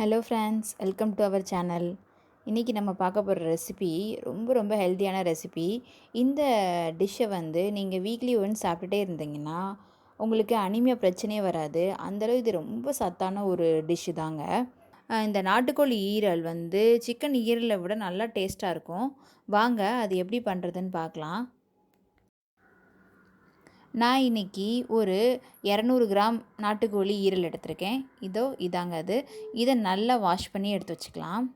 Hello friends, welcome to our channel. இன்றைக்கி நம்ம பார்க்க போகிற ரெசிபி ரொம்ப ஹெல்த்தியான ரெசிபி. இந்த டிஷ்ஷை வந்து நீங்கள் வீக்லி ஒன்ஸ் சாப்பிட்டுட்டே இருந்தீங்கன்னா உங்களுக்கு அனிமியா பிரச்சனையே வராது. அந்தளவு இது ரொம்ப சத்தான ஒரு டிஷ்ஷு தாங்க. இந்த நாட்டுக்கோழி ஈரல் வந்து சிக்கன் ஈரலை விட நல்லா டேஸ்ட்டாக இருக்கும். வாங்க அது எப்படி பண்ணுறதுன்னு பார்க்கலாம். நான் இன்றைக்கி ஒரு 200 கிராம் நாட்டுக்கோழி ஈரல் எடுத்திருக்கேன். இதாங்க அது. இதை நல்லா வாஷ் பண்ணி எடுத்து வச்சுக்கலாம்.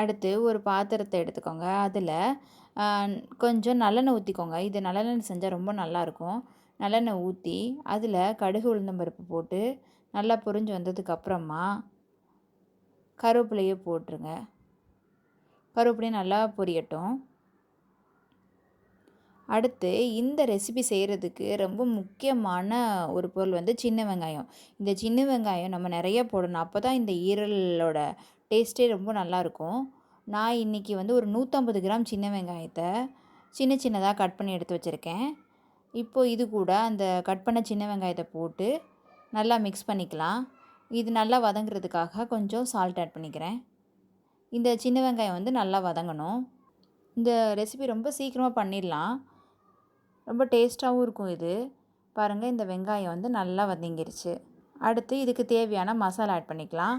அடுத்து ஒரு பாத்திரத்தை எடுத்துக்கோங்க. அதில் கொஞ்சம் நல்லெண்ணெய் ஊற்றிக்கோங்க. இது நல்லெண்ணெய் செஞ்சால் ரொம்ப நல்லாயிருக்கும். நல்லெண்ணெய் ஊற்றி அதில் கடுகு உளுந்தம்பருப்பு போட்டு நல்லா பொரிஞ்சு வந்ததுக்கப்புறமா கருவேப்பிலையை போட்டுருங்க. கருவேப்பிலையும் நல்லா பொரியட்டும். அடுத்து இந்த ரெசிபி செய்கிறதுக்கு ரொம்ப முக்கியமான ஒரு பொருள் வந்து சின்ன வெங்காயம். இந்த சின்ன வெங்காயம் நம்ம நிறைய போடணும். அப்போ தான் இந்த ஈரலோட டேஸ்ட்டே ரொம்ப நல்லாயிருக்கும். நான் இன்றைக்கி வந்து ஒரு 150 கிராம் சின்ன வெங்காயத்தை சின்னதாக கட் பண்ணி எடுத்து வச்சுருக்கேன். இப்போது இது கூட அந்த கட் பண்ண சின்ன வெங்காயத்தை போட்டு நல்லா மிக்ஸ் பண்ணிக்கலாம். இது நல்லா வதங்குறதுக்காக கொஞ்சம் சால்ட் ஆட் பண்ணிக்கிறேன். இந்த சின்ன வெங்காயம் வந்து நல்லா வதங்கணும். இந்த ரெசிபி ரொம்ப சீக்கிரமாக பண்ணிடலாம். ரொம்ப டேஸ்ட்டாகவும் இருக்கும் இது. பாருங்கள், இந்த வெங்காயம் வந்து நல்லா வதங்கிருச்சு. அடுத்து இதுக்கு தேவையான மசாலா ஆட் பண்ணிக்கலாம்.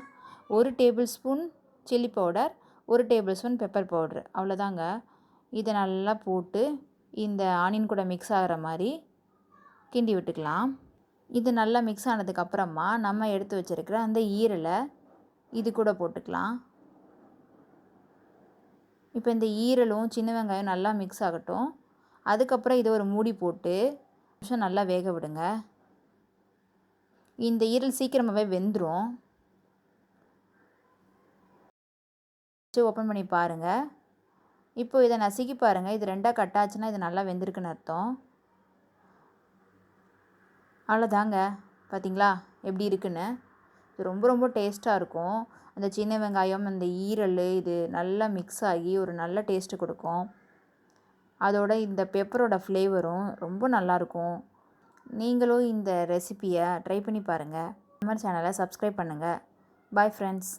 1 table spoon chilli powder, 1 table spoon pepper powder, அவ்வளோதாங்க. இதை நல்லா போட்டு இந்த ஆனியன் கூட மிக்ஸ் ஆகிற மாதிரி கிண்டி விட்டுக்கலாம். இது நல்லா மிக்ஸ் ஆனதுக்கப்புறமா நம்ம எடுத்து வச்சுருக்கிற அந்த ஈரலை இது கூட போட்டுக்கலாம். இப்போ இந்த ஈரலும் சின்ன வெங்காயம் நல்லா மிக்ஸ் ஆகட்டும். அதுக்கப்புறம் இதை ஒரு மூடி போட்டு நிமிஷம் நல்லா வேக விடுங்க. இந்த ஈரல் சீக்கிரமாகவே வெந்துடும். ஓப்பன் பண்ணி பாருங்கள். இப்போ இதை நசுக்கி பாருங்கள். இது 2ஆக கட் ஆச்சுன்னா இது நல்லா வெந்திருக்குன்னு அர்த்தம். அவ்வளோதாங்க. பார்த்தீங்களா எப்படி இருக்குன்னு? இது ரொம்ப டேஸ்ட்டாக இருக்கும். அந்த சின்ன வெங்காயம், அந்த ஈரல் இது நல்லா மிக்ஸ் ஆகி ஒரு நல்ல டேஸ்ட்டு கொடுக்கும். அதோட இந்த பெப்பரோட ஃப்ளேவரும் ரொம்ப நல்லாயிருக்கும். நீங்களும் இந்த ரெசிப்பியை ட்ரை பண்ணி பாருங்கள். நம்ம சேனலை சப்ஸ்கிரைப் பண்ணுங்கள். Bye friends.